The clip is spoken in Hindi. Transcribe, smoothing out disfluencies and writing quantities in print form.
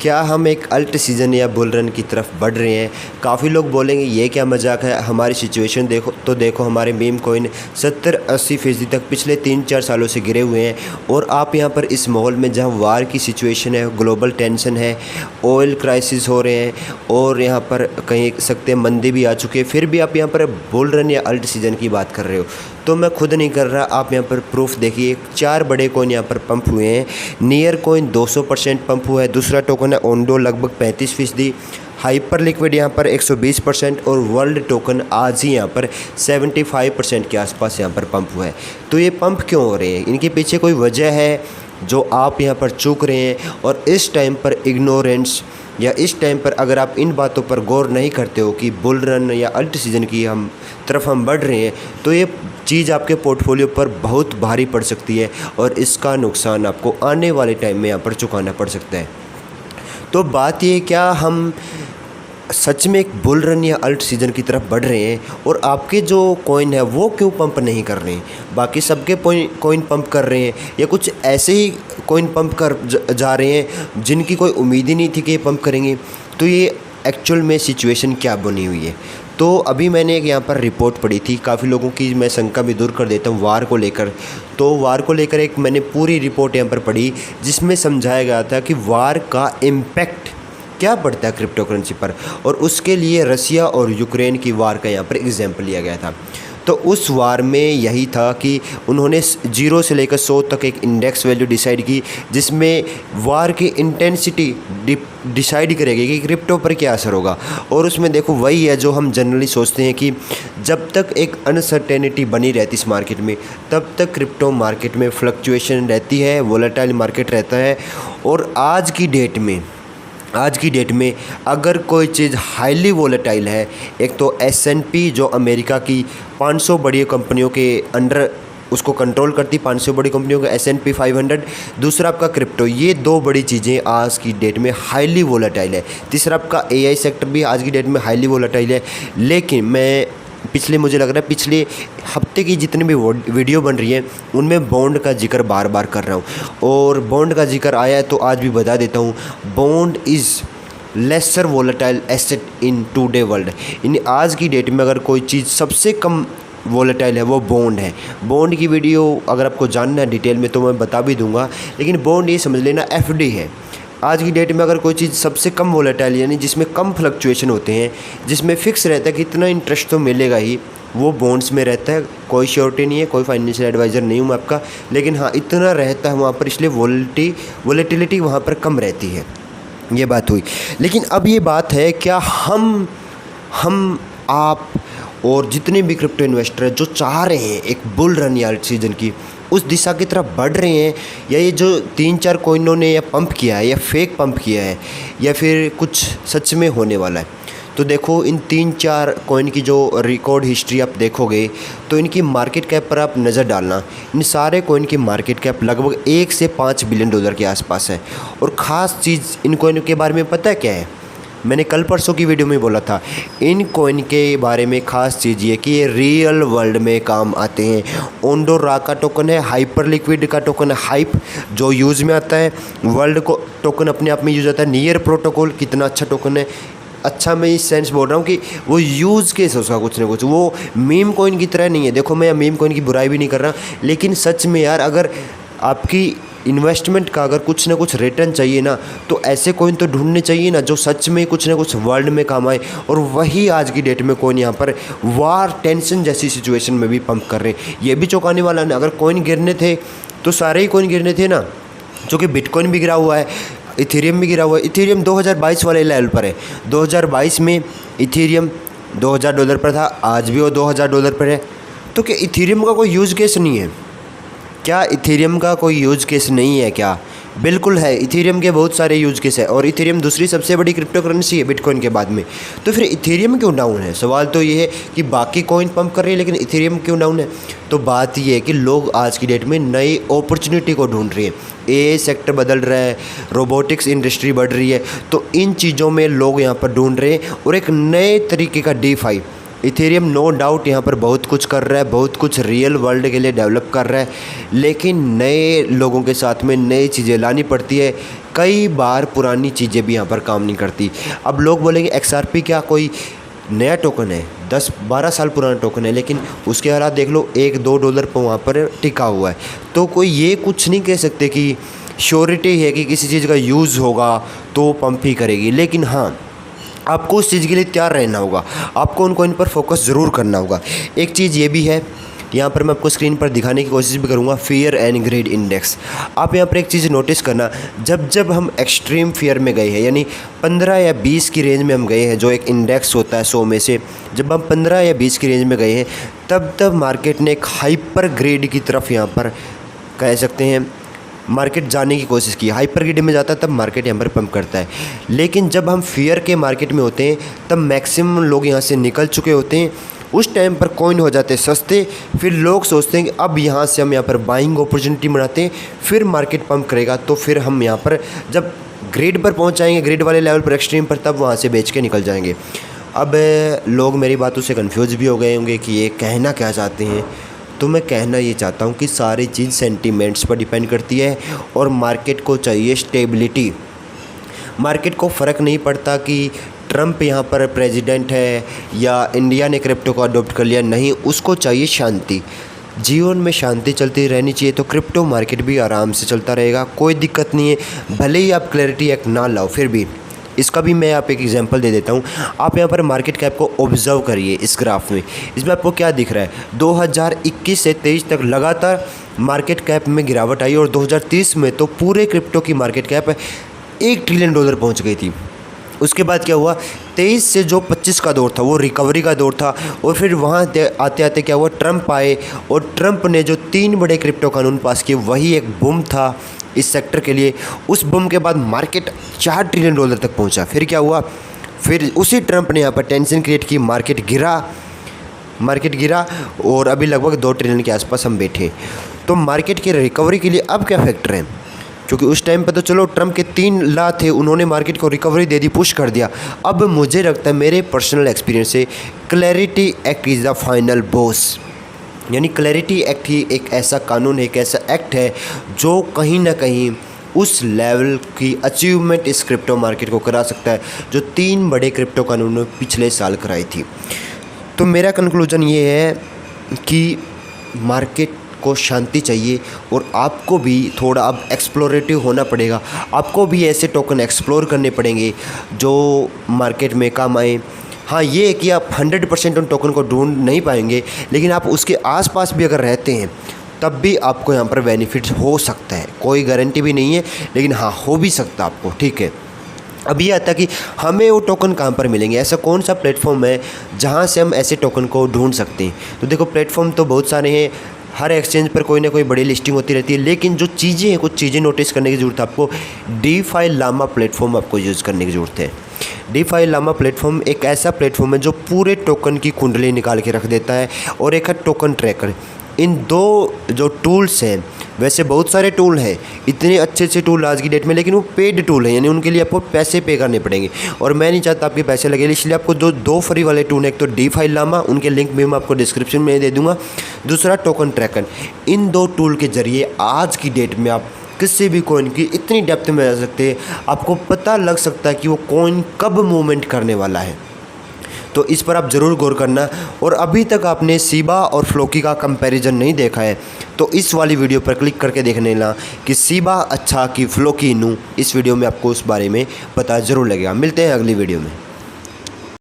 क्या हम एक अल्ट सीज़न या बुल रन की तरफ बढ़ रहे हैं? काफ़ी लोग बोलेंगे ये क्या मजाक है, हमारी सिचुएशन देखो हमारे मीम कॉइन 70-80% तक पिछले 3-4 सालों से गिरे हुए हैं। और आप यहाँ पर इस माहौल में जहाँ वार की सिचुएशन है, ग्लोबल टेंशन है, ऑयल क्राइसिस हो रहे हैं और यहाँ पर कह सकते हैं मंदी भी आ चुकी है, फिर भी आप यहाँ पर बुल रन या अल्ट सीज़न की बात कर रहे हो। तो मैं खुद नहीं कर रहा, आप यहाँ पर प्रूफ देखिए। 4 बड़े कॉइन यहाँ पर पंप हुए हैं। नियर कॉइन 200% पंप हुआ है, दूसरा टोकन है ओंडो लगभग 35%, हाइपर लिक्विड यहाँ पर 120% और वर्ल्ड टोकन आज ही यहाँ पर 75% के आसपास यहाँ पर पंप हुआ है। तो ये पंप क्यों हो रहे हैं? इनके पीछे कोई वजह है जो आप यहाँ पर चूक रहे हैं। और इस टाइम पर इग्नोरेंस या इस टाइम पर अगर आप इन बातों पर गौर नहीं करते हो कि बुल रन या अल्ट सीज़न की तरफ हम बढ़ रहे हैं, तो ये चीज़ आपके पोर्टफोलियो पर बहुत भारी पड़ सकती है और इसका नुकसान आपको आने वाले टाइम में यहाँ पर चुकाना पड़ सकता है। तो बात ये, क्या हम सच में एक बुल रन या अल्ट सीज़न की तरफ बढ़ रहे हैं और आपके जो कॉइन है वो क्यों पंप नहीं कर रहे हैं? बाकी सबके कॉइन पंप कर रहे हैं या कुछ ऐसे ही कॉइन पंप कर जा रहे हैं जिनकी कोई उम्मीद ही नहीं थी कि ये पंप करेंगे? तो ये एक्चुअल में सिचुएशन क्या बनी हुई है? तो अभी मैंने एक यहाँ पर रिपोर्ट पढ़ी थी, काफ़ी लोगों की मैं शंका भी दूर कर देता हूँ वार को लेकर। तो वार को लेकर एक मैंने पूरी रिपोर्ट यहाँ पर पढ़ी जिसमें समझाया गया था कि वार का इम्पैक्ट क्या पड़ता है क्रिप्टो करेंसी पर, और उसके लिए रसिया और यूक्रेन की वार का यहाँ पर एग्जाम्पल लिया गया था। तो उस वार में यही था कि उन्होंने 0 से लेकर 100 तक एक इंडेक्स वैल्यू डिसाइड की जिसमें वार की इंटेंसिटी डिसाइड करेगी कि क्रिप्टो पर क्या असर होगा। और उसमें देखो वही है जो हम जनरली सोचते हैं कि जब तक एक अनसर्टेनिटी बनी रहती इस मार्केट में तब तक क्रिप्टो मार्केट में फ्लक्चुएशन रहती है, वोलेटाइल मार्केट रहता है। और आज की डेट में अगर कोई चीज़ हाईली वोलेटाइल है, एक तो S&P जो अमेरिका की 500 बड़ी कंपनियों के अंडर उसको कंट्रोल करती, 500 बड़ी कंपनियों का S&P 500, दूसरा आपका क्रिप्टो, ये 2 बड़ी चीज़ें आज की डेट में हाईली वोलेटाइल है। तीसरा आपका AI सेक्टर भी आज की डेट में हाईली वोलेटाइल है। लेकिन मुझे लग रहा है पिछले हफ्ते की जितनी भी वीडियो बन रही है उनमें बॉन्ड का जिक्र बार बार कर रहा हूँ और बॉन्ड का जिक्र आया है तो आज भी बता देता हूँ। Bond is lesser volatile asset in today world. In आज की डेट में अगर कोई चीज़ सबसे कम वोलेटाइल है वो बॉन्ड है। बॉन्ड की वीडियो अगर आपको जानना है डिटेल में तो मैं बता भी दूंगा, लेकिन बॉन्ड ये समझ लेना FD है। आज की डेट में अगर कोई चीज़ सबसे कम वोलेटाइल यानी जिसमें कम फ्लक्चुएशन होते हैं, जिसमें फ़िक्स रहता है कि इतना इंटरेस्ट तो मिलेगा ही, वो बॉन्ड्स में रहता है। कोई श्योरिटी नहीं है, कोई फाइनेंशियल एडवाइज़र नहीं हूँ मैं आपका, लेकिन हाँ इतना रहता है वहाँ पर, इसलिए वोलेटिलिटी वहाँ पर कम रहती है। ये बात हुई। लेकिन अब ये बात है, क्या हम आप और जितने भी क्रिप्टो इन्वेस्टर हैं जो चाह रहे हैं एक बुल रन या अल्ट सीज़न की, उस दिशा की तरफ बढ़ रहे हैं, या ये जो 3-4 कॉइनों ने या पंप किया है या फेक पंप किया है या फिर कुछ सच में होने वाला है? तो देखो इन 3-4 कॉइन की जो रिकॉर्ड हिस्ट्री आप देखोगे तो इनकी मार्केट कैप पर आप नज़र डालना, इन सारे कॉइन की मार्केट कैप लगभग 1 से 5 बिलियन डॉलर के आसपास है। और ख़ास चीज़ इन कॉइन के बारे में पता है क्या है? मैंने कल परसों की वीडियो में बोला था, इन कॉइन के बारे में ख़ास चीज़ ये कि ये रियल वर्ल्ड में काम आते हैं। ओंडो रा का टोकन है, हाइपर लिक्विड का टोकन है, हाइप जो यूज़ में आता है, वर्ल्ड को टोकन अपने आप में यूज़ आता है। नियर प्रोटोकॉल कितना अच्छा टोकन है, अच्छा मैं इस सेंस बोल रहा हूँ कि वो यूज़ केस है उसका कुछ ना कुछ, वो मीम कॉइन की तरह नहीं है। देखो मैं मीम कॉइन की बुराई भी नहीं कर रहा, लेकिन सच में यार अगर आपकी इन्वेस्टमेंट का अगर कुछ ना कुछ रिटर्न चाहिए ना, तो ऐसे कॉइन तो ढूंढने चाहिए ना जो सच में कुछ ना कुछ वर्ल्ड में काम आए। और वही आज की डेट में कॉइन यहाँ पर वार टेंशन जैसी सिचुएशन में भी पंप कर रहे हैं। ये भी चौंकाने वाला है। अगर कॉइन गिरने थे तो सारे ही कॉइन गिरने थे ना, जो कि बिटकॉइन भी गिरा हुआ है, इथेरियम भी गिरा हुआ है। इथेरियम 2022 वाले लेवल पर है। 2022 में इथेरियम $2000 पर था, आज भी वो $2000 पर है। तो क्या इथेरियम का कोई यूज़ केस नहीं है? क्या इथेरियम का कोई यूज़ केस नहीं है क्या? बिल्कुल है, इथेरियम के बहुत सारे यूज़ केस है और इथेरियम दूसरी सबसे बड़ी क्रिप्टो करेंसी है बिटकॉइन के बाद में। तो फिर इथेरियम क्यों डाउन है? सवाल तो ये है कि बाकी कॉइन पंप कर रही है लेकिन इथेरियम क्यों डाउन है? तो बात ये है कि लोग आज की डेट में नई अपॉर्चुनिटी को ढूंढ रहे हैं। AI सेक्टर बदल रहा है, रोबोटिक्स इंडस्ट्री बढ़ रही है, तो इन चीज़ों में लोग यहाँ पर ढूंढ रहे हैं। और एक नए तरीके का DeFi इथेरियम नो डाउट यहाँ पर बहुत कुछ कर रहा है, बहुत कुछ रियल वर्ल्ड के लिए डेवलप कर रहा है, लेकिन नए लोगों के साथ में नई चीज़ें लानी पड़ती है। कई बार पुरानी चीज़ें भी यहाँ पर काम नहीं करती। अब लोग बोलेंगे XRP क्या कोई नया टोकन है, 10-12 साल पुराना टोकन है, लेकिन उसके हालात देख लो, $1-2 पर वहाँ पर टिका हुआ है। तो कोई ये कुछ नहीं कह सकते कि श्योरिटी है कि किसी चीज़ का यूज़ होगा तो पंप ही करेगी। लेकिन हाँ, आपको उस चीज़ के लिए तैयार रहना होगा, आपको उन कॉइन पर फोकस ज़रूर करना होगा। एक चीज़ ये भी है, यहाँ पर मैं आपको स्क्रीन पर दिखाने की कोशिश भी करूँगा, फियर एंड ग्रीड इंडेक्स। आप यहाँ पर एक चीज़ नोटिस करना, जब हम एक्सट्रीम फियर में गए हैं, यानी 15 या 20 की रेंज में हम गए हैं, जो एक इंडेक्स होता है 100 में से, जब हम 15 या 20 की रेंज में गए हैं, तब मार्केट ने एक हाइपर ग्रेड की तरफ यहाँ पर कह सकते हैं मार्केट जाने की कोशिश की। हाइपर ग्रेड में जाता है तब मार्केट यहाँ पर पंप करता है। लेकिन जब हम फियर के मार्केट में होते हैं तब मैक्सिमम लोग यहाँ से निकल चुके होते हैं। उस टाइम पर कॉइन हो जाते हैं सस्ते, फिर लोग सोचते हैं कि अब यहाँ से हम यहाँ पर बाइंग अपॉर्चुनिटी बनाते हैं, फिर मार्केट पंप करेगा तो फिर हम यहाँ पर जब ग्रेड पर पहुँच जाएंगे, ग्रेड वाले लेवल पर एक्सट्रीम पर, तब वहाँ से बेच के निकल जाएंगे। अब लोग मेरी बातों से कन्फ्यूज़ भी हो गए होंगे कि ये कहना क्या चाहते हैं। तो मैं कहना ये चाहता हूँ कि सारी चीज़ सेंटीमेंट्स पर डिपेंड करती है और मार्केट को चाहिए स्टेबिलिटी। मार्केट को फ़र्क नहीं पड़ता कि ट्रम्प यहाँ पर प्रेसिडेंट है या इंडिया ने क्रिप्टो को अडॉप्ट कर लिया, नहीं, उसको चाहिए शांति। जीवन में शांति चलती रहनी चाहिए तो क्रिप्टो मार्केट भी आराम से चलता रहेगा, कोई दिक्कत नहीं है। भले ही आप क्लैरिटी एक्ट ना लाओ, फिर भी इसका भी मैं आप एक एग्जांपल दे देता हूँ। आप यहाँ पर मार्केट कैप को ऑब्जर्व करिए इस ग्राफ में, इसमें आपको क्या दिख रहा है। 2021 से 23 तक लगातार मार्केट कैप में गिरावट आई और 2030 में तो पूरे क्रिप्टो की मार्केट कैप $1 ट्रिलियन पहुँच गई थी। उसके बाद क्या हुआ, 23 से जो 25 का दौर था वो रिकवरी का दौर था, और फिर वहाँ आते आते क्या हुआ, ट्रम्प आए और ट्रम्प ने जो 3 बड़े क्रिप्टो कानून पास किए, वही एक बूम था इस सेक्टर के लिए। उस बूम के बाद मार्केट $4 ट्रिलियन तक पहुंचा। फिर क्या हुआ, फिर उसी ट्रम्प ने यहाँ पर टेंशन क्रिएट की, मार्केट गिरा और अभी लगभग 2 ट्रिलियन के आसपास हम बैठे। तो मार्केट की रिकवरी के लिए अब क्या फैक्टर हैं, क्योंकि उस टाइम पर तो चलो ट्रम्प के 3 लॉ थे, उन्होंने मार्केट को रिकवरी दे दी, पुश कर दिया। अब मुझे लगता है, मेरे पर्सनल एक्सपीरियंस से, clarity act is the final boss. यानी क्लैरिटी एक्ट ही एक ऐसा कानून है, एक ऐसा एक्ट है जो कहीं ना कहीं उस लेवल की अचीवमेंट इस क्रिप्टो मार्केट को करा सकता है जो 3 बड़े क्रिप्टो कानूनों ने पिछले साल कराई थी। तो मेरा कंक्लूजन ये है कि मार्केट को शांति चाहिए और आपको भी थोड़ा अब एक्सप्लोरेटिव होना पड़ेगा। आपको भी ऐसे टोकन एक्सप्लोर करने पड़ेंगे जो मार्केट में काम आए। हाँ, ये है कि आप 100% उन टोकन को ढूंढ नहीं पाएंगे, लेकिन आप उसके आसपास भी अगर रहते हैं तब भी आपको यहाँ पर बेनिफिट हो सकता है। कोई गारंटी भी नहीं है, लेकिन हाँ, हो भी सकता है आपको, ठीक है। अब ये आता कि हमें वो टोकन कहाँ पर मिलेंगे, ऐसा कौन सा प्लेटफॉर्म है जहाँ से हम ऐसे टोकन को ढूंढ सकते हैं। तो देखो, प्लेटफॉर्म तो बहुत सारे हैं, हर एक्सचेंज पर कोई ना कोई बड़ी लिस्टिंग होती रहती है, लेकिन जो चीज़ें हैं, कुछ चीज़ें नोटिस करने की ज़रूरत है आपको। DeFi llama प्लेटफॉर्म आपको यूज़ करने की ज़रूरत है। DeFi llama प्लेटफॉर्म एक ऐसा प्लेटफॉर्म है जो पूरे टोकन की कुंडली निकाल के रख देता है, और एक है टोकन ट्रैकर। इन 2 जो टूल्स हैं, वैसे बहुत सारे टूल हैं, इतने अच्छे टूल आज की डेट में, लेकिन वो पेड टूल हैं, यानी उनके लिए आपको पैसे पे करने पड़ेंगे, और मैं नहीं चाहता आपके पैसे लगे, इसलिए आपको 2 फ्री वाले टूल हैं। एक तो DeFi llama, उनके लिंक भी मैं आपको डिस्क्रिप्शन में दे दूँगा, दूसरा टोकन ट्रैकर। इन 2 टूल के ज़रिए आज की डेट में आप किसी भी कॉइन की इतनी डेप्थ में जा सकते हैं, आपको पता लग सकता है कि वो कॉइन कब मूवमेंट करने वाला है। तो इस पर आप ज़रूर गौर करना। और अभी तक आपने सीबा और फ्लोकी का कंपैरिजन नहीं देखा है तो इस वाली वीडियो पर क्लिक करके देख लेना कि सीबा अच्छा कि फ्लोकी नू। इस वीडियो में आपको उस बारे में पता ज़रूर लगेगा। मिलते हैं अगली वीडियो में।